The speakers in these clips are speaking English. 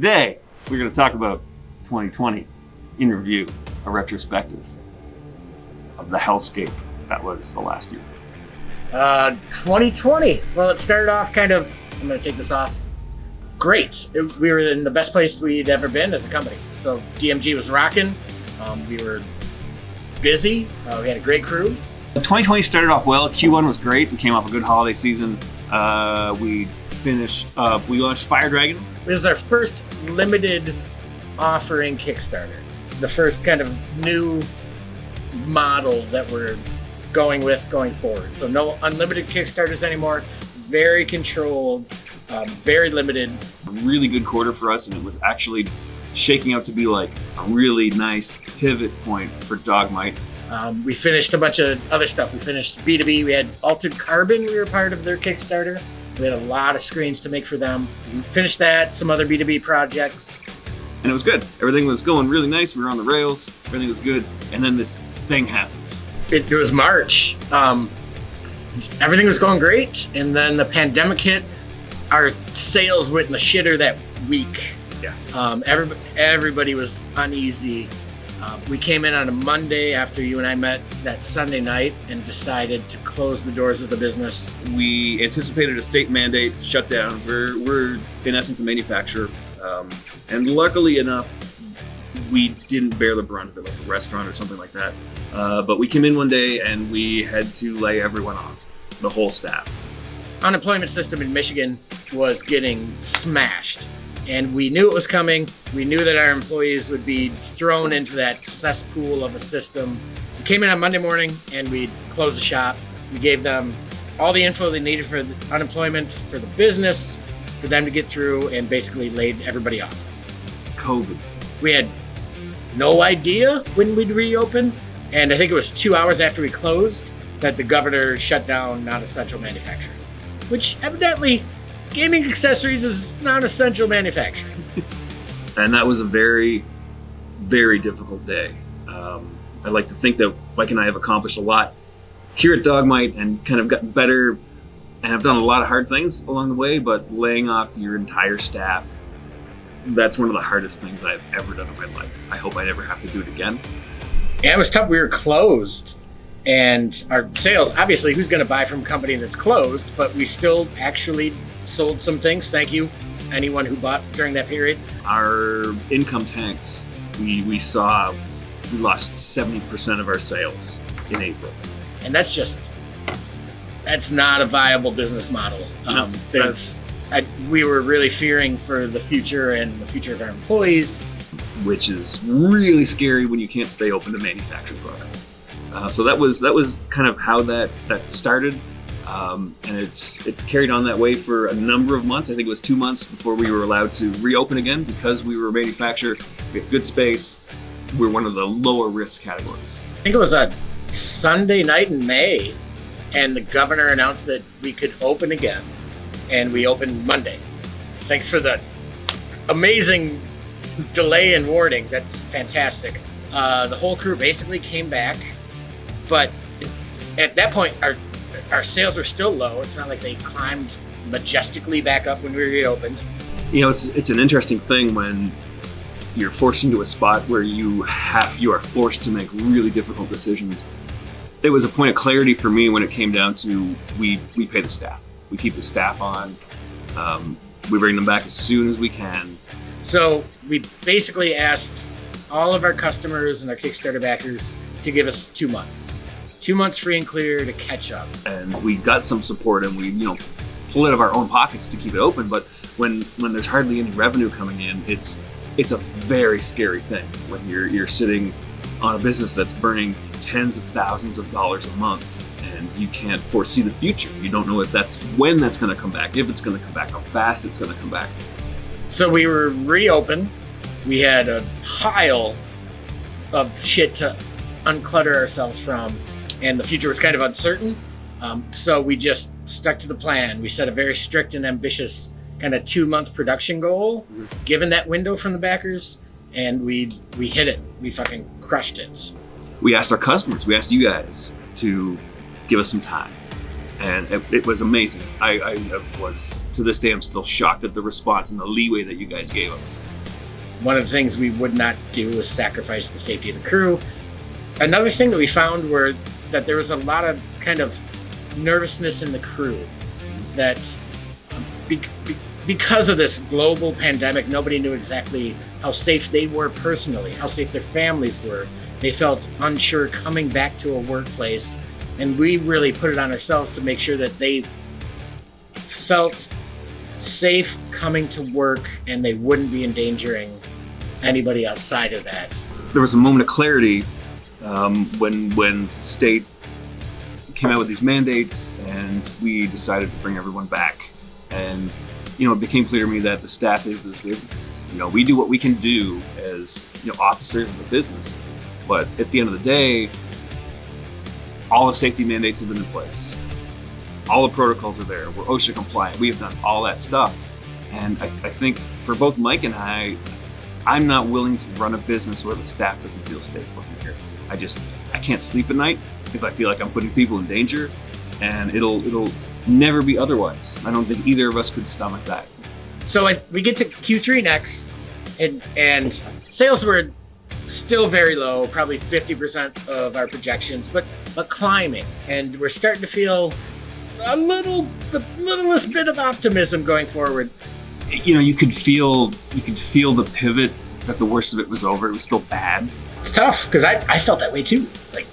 Today, we're going to talk about 2020 in review, a retrospective of the hellscape that was the last year. 2020. Well, it started off I'm going to take this off. Great. We were in the best place we'd ever been as a company. So DMG was rocking. We were busy. We had a great crew. 2020 started off well. Q1 was great. We came off a good holiday season. We launched Fire Dragon. It was our first limited offering Kickstarter. The first kind of new model that we're going forward. So no unlimited Kickstarters anymore. Very controlled, very limited. A really good quarter for us, and it was actually shaking out to be like a really nice pivot point for Dogmite. We finished a bunch of other stuff. We finished B2B. We had Altered Carbon. We were part of their Kickstarter. We had a lot of screens to make for them. We finished that, some other B2B projects. And it was good. Everything was going really nice. We were on the rails. Everything was good. And then this thing happened. It was March. Everything was going great. And then the pandemic hit. Our sales went in the shitter that week. Yeah. Everybody was uneasy. We came in on a Monday after you and I met that Sunday night and decided to close the doors of the business. We anticipated a state mandate shutdown. We're in essence a manufacturer. And luckily enough, we didn't bear the brunt of it like a restaurant or something like that. But we came in one day and we had to lay everyone off, the whole staff. Unemployment system in Michigan was getting smashed. And we knew it was coming. We knew that our employees would be thrown into that cesspool of a system. We came in on Monday morning and we closed the shop. We gave them all the info they needed for the unemployment, for the business, for them to get through, and basically laid everybody off. COVID. We had no idea when we'd reopen. And I think it was 2 hours after we closed that the governor shut down non-essential manufacturing, which evidently gaming accessories is non-essential manufacturing. And that was a very, very difficult day. I like to think that Mike and I have accomplished a lot here at Dogmite and kind of gotten better and have done a lot of hard things along the way, but laying off your entire staff, that's one of the hardest things I've ever done in my life. I hope I never have to do it again. Yeah, it was tough. We were closed. And our sales, obviously, who's going to buy from a company that's closed? But we still actually sold some things. Thank you, anyone who bought during that period. Our income tanked. We lost 70% of our sales in April. And that's not a viable business model. No, we were really fearing for the future and the future of our employees. Which is really scary when you can't stay open to manufacture product. So that was kind of how that started. And it carried on that way for a number of months. I think it was 2 months before we were allowed to reopen again because we were a manufacturer. We had good space. We're one of the lower risk categories. I think it was a Sunday night in May, and the governor announced that we could open again, and we opened Monday. Thanks for the amazing delay and warning. That's fantastic. The whole crew basically came back, but at that point, our sales were still low. It's not like they climbed majestically back up when we reopened. You know, it's an interesting thing when you're forced into a spot where you are forced to make really difficult decisions. It was a point of clarity for me when it came down to we pay the staff. We keep the staff on. We bring them back as soon as we can. So we basically asked all of our customers and our Kickstarter backers to give us 2 months. 2 months free and clear to catch up. And we got some support and we, pulled out of our own pockets to keep it open. But when there's hardly any revenue coming in, it's a very scary thing when you're sitting on a business that's burning tens of thousands of dollars a month and you can't foresee the future. You don't know when that's going to come back, if it's going to come back, how fast it's going to come back. So we were reopened. We had a pile of shit to unclutter ourselves from, and the future was kind of uncertain. So we just stuck to the plan. We set a very strict and ambitious kind of 2-month production goal, given that window from the backers, and we hit it. We fucking crushed it. We asked our customers, we asked you guys to give us some time. and it was amazing. I was, to this day, I'm still shocked at the response and the leeway that you guys gave us. One of the things we would not do was sacrifice the safety of the crew. Another thing that we found were that there was a lot of kind of nervousness in the crew, that because of this global pandemic, nobody knew exactly how safe they were personally, how safe their families were. They felt unsure coming back to a workplace, and we really put it on ourselves to make sure that they felt safe coming to work and they wouldn't be endangering anybody outside of that. There was a moment of clarity when state came out with these mandates, and we decided to bring everyone back. And it became clear to me that the staff is this business. We do what we can do as officers of the business, but at the end of the day, all the safety mandates have been in place. All the protocols are there. We're OSHA compliant. We have done all that stuff. And I think for both Mike and I'm not willing to run a business where the staff doesn't feel safe working here. I can't sleep at night if I feel like I'm putting people in danger, and it'll never be otherwise. I don't think either of us could stomach that. So we get to Q3 next, and sales were still very low, probably 50% of our projections, but climbing, and we're starting to feel a littlest bit of optimism going forward. You could feel the pivot, that the worst of it was over. It was still bad. It's tough because I felt that way too. Like,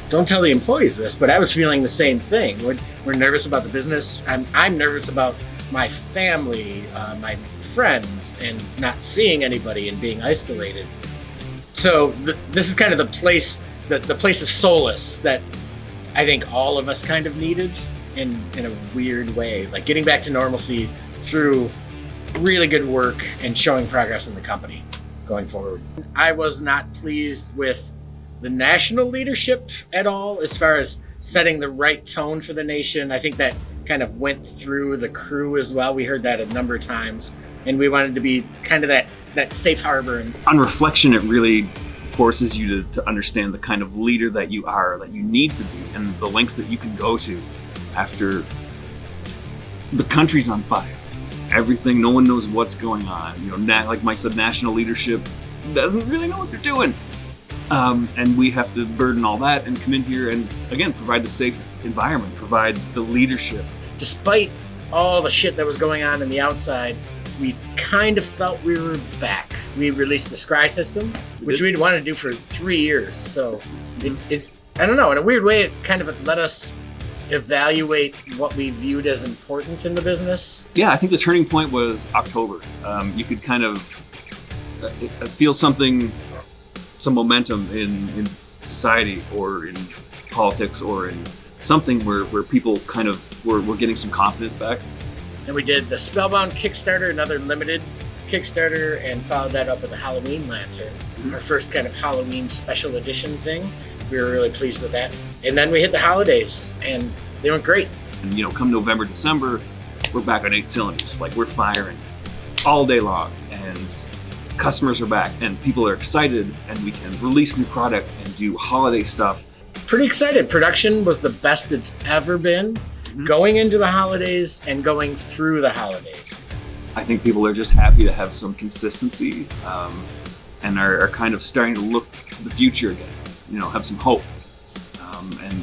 don't tell the employees this, but I was feeling the same thing. We're nervous about the business. I'm nervous about my family, my friends, and not seeing anybody and being isolated. So this is kind of the place of solace that I think all of us kind of needed in a weird way, like getting back to normalcy through really good work and showing progress in the company going forward. I was not pleased with the national leadership at all as far as setting the right tone for the nation. I think that kind of went through the crew as well. We heard that a number of times, and we wanted to be kind of that safe harbor. And on reflection, it really forces you to understand the kind of leader that you are, that you need to be, and the lengths that you can go to after the country's on fire. Everything, no one knows what's going on. Like Mike said, national leadership doesn't really know what they're doing. And we have to burden all that and come in here and, again, provide the safe environment, provide the leadership. Despite all the shit that was going on in the outside, we kind of felt we were back. We released the Scry system, which we'd wanted to do for 3 years. So it I don't know, in a weird way, it kind of let us evaluate what we viewed as important in the business. Yeah, I think the turning point was October. You could kind of feel some momentum in society or in politics or in something where people kind of were getting some confidence back. And we did the Spellbound Kickstarter, another limited Kickstarter, and followed that up with the Halloween Lantern, our first kind of Halloween special edition thing. We were really pleased with that. And then we hit the holidays, and they went great. And come November, December, we're back on 8 cylinders. Like, we're firing all day long, and customers are back, and people are excited, and we can release new product and do holiday stuff. Pretty excited. Production was the best it's ever been, going into the holidays and going through the holidays. I think people are just happy to have some consistency, and are kind of starting to look to the future again. Have some hope.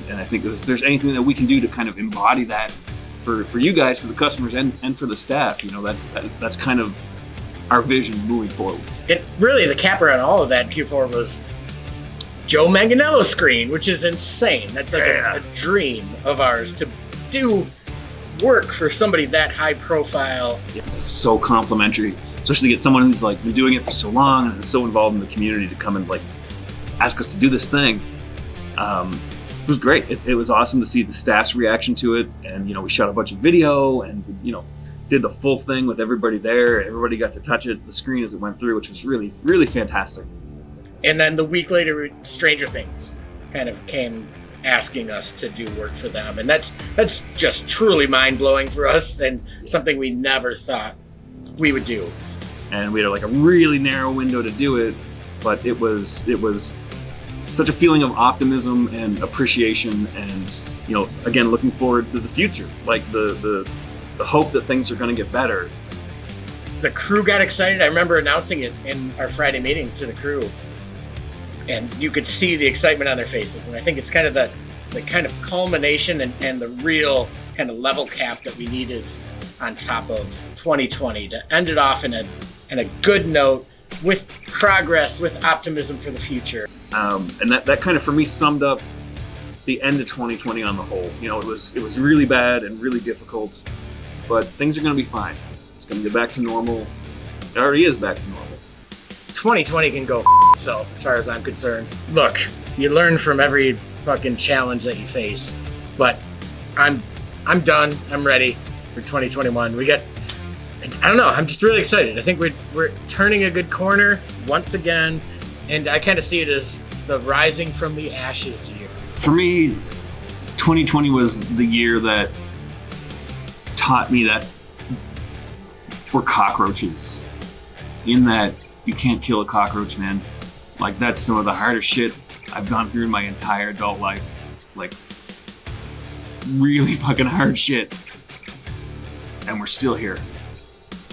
And I think if there's anything that we can do to kind of embody that for you guys, for the customers, and for the staff, that's kind of our vision moving forward. It really, the capper on all of that in Q4 was Joe Manganiello's screen, which is insane. That's like a dream of ours to do work for somebody that high profile. It's so complimentary, especially to get someone who's like been doing it for so long and is so involved in the community to come and like ask us to do this thing. It was great. It was awesome to see the staff's reaction to it, and we shot a bunch of video and did the full thing with everybody there. Everybody got to touch the screen as it went through, which was really, really fantastic. And then the week later, Stranger Things kind of came asking us to do work for them, and that's just truly mind-blowing for us and something we never thought we would do. And we had like a really narrow window to do it, but it was such a feeling of optimism and appreciation, and again, looking forward to the future, like the hope that things are going to get better. The crew got excited. I remember announcing it in our Friday meeting to the crew, and you could see the excitement on their faces. And I think it's kind of the kind of culmination and the real kind of level cap that we needed on top of 2020 to end it off in a good note, with progress, with optimism for the future. And that kind of, for me, summed up the end of 2020 on the whole. It was really bad and really difficult, but things are going to be fine. It's going to get back to normal. It already is back to normal. 2020 can go itself, as far as I'm concerned. Look, you learn from every fucking challenge that you face, but I'm done. I'm ready for 2021. I don't know. I'm just really excited. I think we're turning a good corner once again, and I kind of see it as the rising from the ashes year. For me, 2020 was the year that taught me that we're cockroaches. In that you can't kill a cockroach, man. Like, that's some of the hardest shit I've gone through in my entire adult life. Like, really fucking hard shit. And we're still here.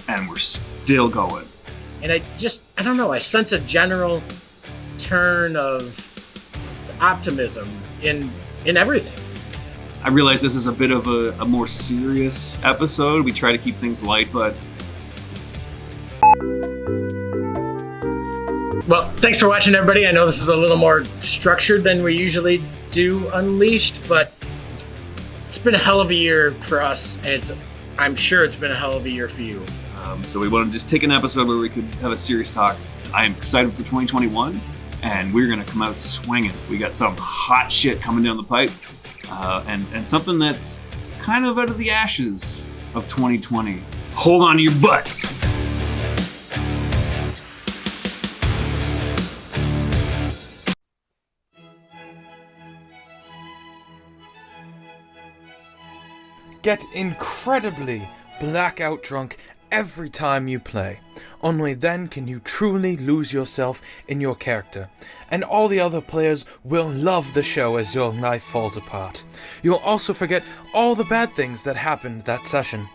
And we're still going. And I don't know, I sense a general turn of optimism in everything. I realize this is a bit of a more serious episode. We try to keep things light, but... Well, thanks for watching, everybody. I know this is a little more structured than we usually do Unleashed, but it's been a hell of a year for us, and I'm sure it's been a hell of a year for you. So we want to just take an episode where we could have a serious talk. I am excited for 2021, and we're going to come out swinging. We got some hot shit coming down the pipe, and something that's kind of out of the ashes of 2020. Hold on to your butts. Get incredibly blackout drunk every time you play. Only then can you truly lose yourself in your character, and all the other players will love the show as your life falls apart. You'll also forget all the bad things that happened that session.